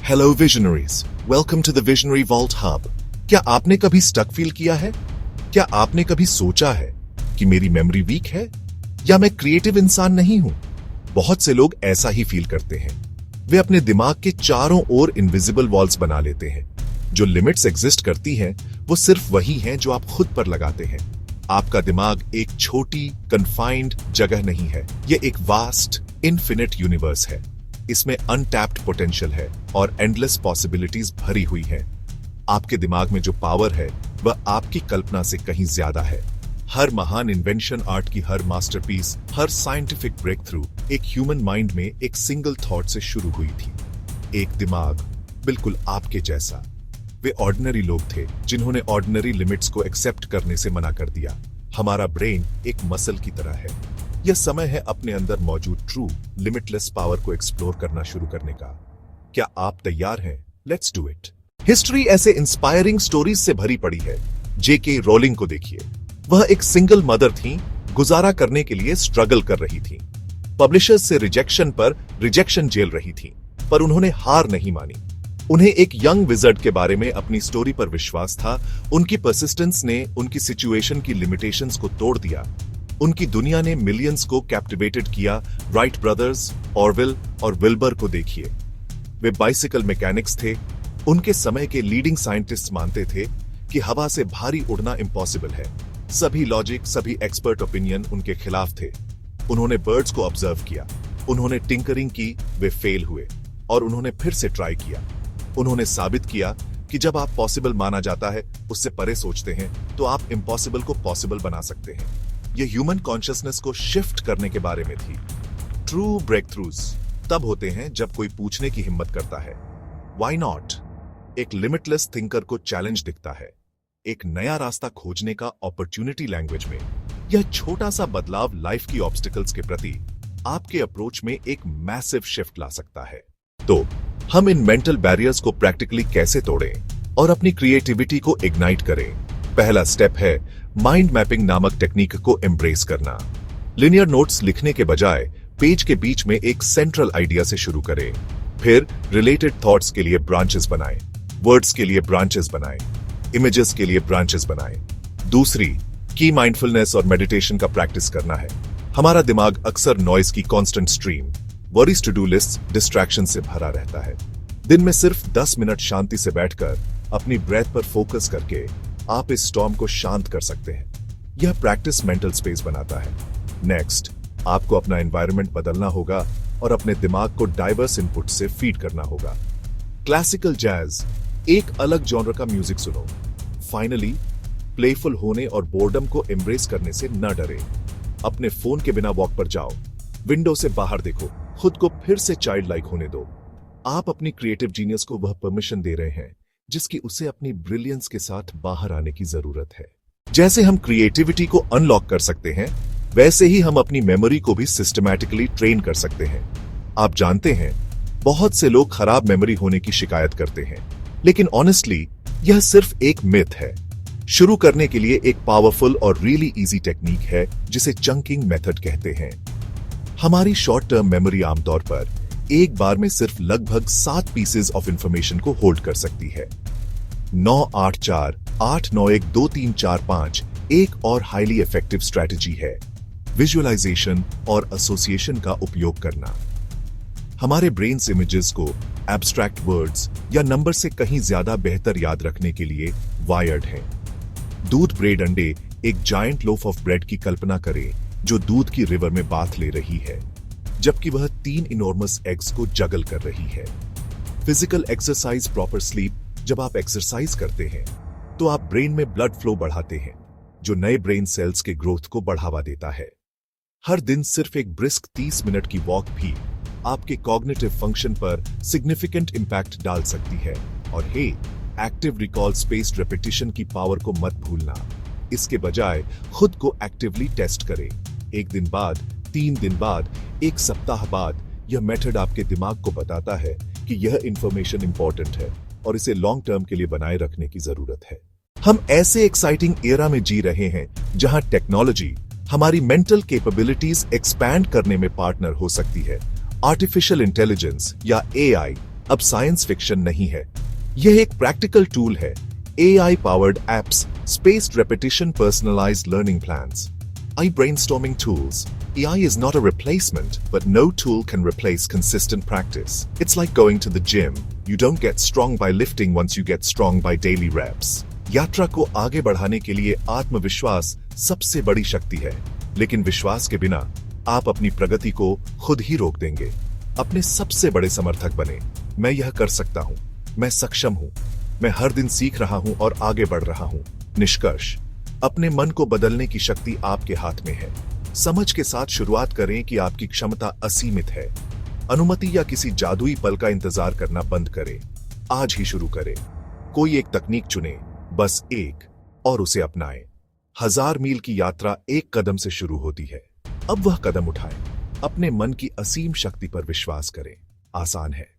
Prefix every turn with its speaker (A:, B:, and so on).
A: Hello visionaries, welcome to the Visionary Vault Hub. क्या आपने कभी स्टक फील किया है? क्या आपने कभी सोचा है कि मेरी मेमोरी वीक है या मैं क्रिएटिव इंसान नहीं हूं? बहुत से लोग ऐसा ही फील करते हैं। वे अपने दिमाग के चारों ओर इनविजिबल वॉल्स बना लेते हैं। जो लिमिट्स एग्जिस्ट करती हैं, वो सिर्फ वही हैं जो आप खुद पर लगाते हैं। आपका दिमाग एक छोटी कन्फाइंड जगह नहीं है, यह एक वास्ट इनफिनिट यूनिवर्स है। इसमें अनटैप्ड पोटेंशियल है और एंडलेस पॉसिबिलिटीज भरी हुई है। आपके दिमाग में जो पावर है वह आपकी कल्पना से कहीं ज्यादा है। हर महान इन्वेंशन, आर्ट की हर मास्टरपीस, हर साइंटिफिक ब्रेक थ्रू एक ह्यूमन माइंड में एक सिंगल थॉट से शुरू हुई थी। एक दिमाग बिल्कुल आपके जैसा। वे ऑर्डिनरी लोग थे जिन्होंने ऑर्डिनरी लिमिट्स को एक्सेप्ट करने से मना कर दिया। हमारा ब्रेन एक मसल की तरह है। यह समय है अपने अंदर मौजूद ट्रू लिमिटलेस पावर को एक्सप्लोर करना शुरू करने का। क्या आप तैयार हैं? Let's do it. हिस्ट्री ऐसे इंस्पायरिंग स्टोरीज से भरी पड़ी है। जेके रोलिंग को देखिए, वह एक सिंगल मदर थी, गुजारा करने के लिए स्ट्रगल कर रही थी। पब्लिशर्स से रिजेक्शन पर रिजेक्शन झेल रही थी, पर उन्होंने हार नहीं मानी। उन्हें एक यंग विजर्ड के बारे में अपनी स्टोरी पर विश्वास था। उनकी परसिस्टेंस ने उनकी सिचुएशन की लिमिटेशंस को तोड़ दिया। उनकी दुनिया ने मिलियंस को कैप्टिवेटेड किया। राइट ब्रदर्स, ऑरवेल और विल्बर को देखिए। वे बाइसिकल मैकेनिक्स थे। उनके समय के लीडिंग साइंटिस्ट्स मानते थे कि हवा से भारी उड़ना इम्पॉसिबल है। सभी लॉजिक, सभी एक्सपर्ट ओपिनियन उनके खिलाफ थे। उन्होंने बर्ड्स को ऑब्जर्व किया, उन्होंने टिंकरिंग की, वे फेल हुए और उन्होंने फिर से ट्राई किया। उन्होंने साबित किया कि जब आप पॉसिबल माना जाता है, उससे परे सोचते हैं, तो आप इम्पॉसिबल को पॉसिबल बना सकते हैं। यह ह्यूमन कॉन्शियसनेस को शिफ्ट करने के बारे में थी। ट्रू ब्रेक थ्रूज तब होते हैं जब कोई पूछने की हिम्मत करता है, व्हाई नॉट? एक लिमिटलेस थिंकर को चैलेंज दिखता है, एक नया रास्ता खोजने का अपॉर्चुनिटी लैंग्वेज में। यह छोटा सा बदलाव लाइफ की ऑब्स्टिकल्स के प्रति आपके अप्रोच में एक मैसिव शिफ्ट ला सकता है। तो हम इन मेंटल बैरियर्स को प्रैक्टिकली कैसे तोड़ें और अपनी क्रिएटिविटी को इग्नाइट करें? पहला स्टेप है माइंड मैपिंग नामक टेक्निक को एम्ब्रेस करना। लिनियर नोट्स लिखने के बजाय पेज के बीच में एक सेंट्रल आइडिया से शुरू करें। फिर रिलेटेड थॉट्स के लिए ब्रांचेस बनाएं, वर्ड्स के लिए ब्रांचेस बनाएं, इमेजेस के लिए ब्रांचेस बनाएं। दूसरी, की माइंडफुलनेस और मेडिटेशन का प्रैक्टिस करना है। हमारा दिमाग अक्सर नॉइज की constant stream, worries, to do list, distraction से भरा रहता है। दिन में सिर्फ 10 मिनट शांति से बैठकर अपनी ब्रेथ पर फोकस करके आप इस स्टॉर्म को शांत कर सकते हैं। यह प्रैक्टिस मेंटल स्पेस बनाता है। नेक्स्ट, आपको अपना एनवायरनमेंट बदलना होगा और अपने दिमाग को डाइवर्स इनपुट से फीड करना होगा। क्लासिकल जैज, एक अलग जॉनर का म्यूजिक सुनो। फाइनली, प्लेफुल होने और बोर्डम को एम्ब्रेस करने से न डरे। अपने फोन के बिना वॉक पर जाओ, विंडो से बाहर देखो, खुद को फिर से चाइल्ड लाइक होने दो। आप अपनी क्रिएटिव जीनियस को वह परमिशन दे रहे हैं जिसकी उसे अपनी ब्रिलियंस के साथ बाहर आने की जरूरत है। जैसे हम क्रिएटिविटी को अनलॉक कर सकते हैं, वैसे ही हम अपनी मेमोरी को भी सिस्टमैटिकली ट्रेन कर सकते हैं। आप जानते हैं, बहुत से लोग खराब मेमोरी होने की शिकायत करते हैं, लेकिन ऑनेस्टली यह सिर्फ एक मिथ है। शुरू करने के लिए एक पावरफुल और रियली इजी टेक्निक है जिसे चंकिंग मेथड कहते हैं। हमारी शॉर्ट टर्म मेमोरी आमतौर पर एक बार में सिर्फ लगभग 7 पीसेज ऑफ इंफॉर्मेशन को होल्ड कर सकती है। 984 891 2345 एक और हाईली इफेक्टिव स्ट्रैटेजी है, विजुअलाइजेशन और एसोसिएशन का उपयोग करना। हमारे ब्रेन्स इमेजेस को एब्स्ट्रैक्ट वर्ड्स या नंबर से कहीं ज्यादा बेहतर याद रखने के लिए वायर्ड हैं। दूध, ब्रेड, अंडे, एक जायंट लोफ ऑफ ब्रेड की कल्पना करें जो दूध की रिवर में बाथ ले रही है, जबकि वह 3 इनॉर्मस एग्स को जगल कर रही है। Physical exercise, proper sleep. जब आप एक्सरसाइज करते हैं तो आप ब्रेन में ब्लड फ्लो बढ़ाते हैं, जो नए ब्रेन सेल्स के ग्रोथ को बढ़ावा देता है। हर दिन सिर्फ एक ब्रिस्क 30 मिनट की वॉक भी आपके कॉग्निटिव फंक्शन पर सिग्निफिकेंट इंपैक्ट डाल सकती है। और हे, एक्टिव रिकॉल, स्पेस्ड रेपिटेशन की पावर को मत भूलना। इसके बजाय खुद को एक्टिवली टेस्ट करें। 1 दिन बाद, 3 दिन बाद, 1 सप्ताह बाद, यह मेथड आपके दिमाग को बताता है कि यह इंफॉर्मेशन इंपॉर्टेंट है और इसे लॉन्ग टर्म के लिए बनाए रखने की जरूरत है। हम ऐसे एक्साइटिंग एरा में जी रहे हैं जहां टेक्नोलॉजी हमारी मेंटल कैपेबिलिटीज एक्सपैंड करने में पार्टनर हो सकती है। आर्टिफिशियल इंटेलिजेंस या एआई अब साइंस फिक्शन नहीं है, यह एक प्रैक्टिकल टूल है। AI powered apps, spaced repetition, personalized learning plans. Brainstorming tools. AI is not a replacement, but no tool can replace consistent practice. It's like going to the gym. You don't get strong by lifting once you get strong by daily reps. यात्रा को आगे बढ़ाने के लिए आत्मविश्वास सबसे बड़ी शक्ति है, लेकिन विश्वास के बिना आप अपनी प्रगति को खुद ही रोक देंगे। अपने सबसे बड़े समर्थक बने। मैं यह कर सकता हूं, मैं सक्षम हूं, मैं हर दिन सीख रहा हूं और आगे बढ़ रहा हूं। निष्कर्ष, अपने मन को बदलने की शक्ति आपके हाथ में है। समझ के साथ शुरुआत करें कि आपकी क्षमता असीमित है। अनुमति या किसी जादुई पल का इंतजार करना बंद करें। आज ही शुरू करें। कोई एक तकनीक चुनें, बस एक, और उसे अपनाएं। 1000 मील की यात्रा एक कदम से शुरू होती है। अब वह कदम उठाएं। अपने मन की असीम शक्ति पर विश्वास करें। आसान है,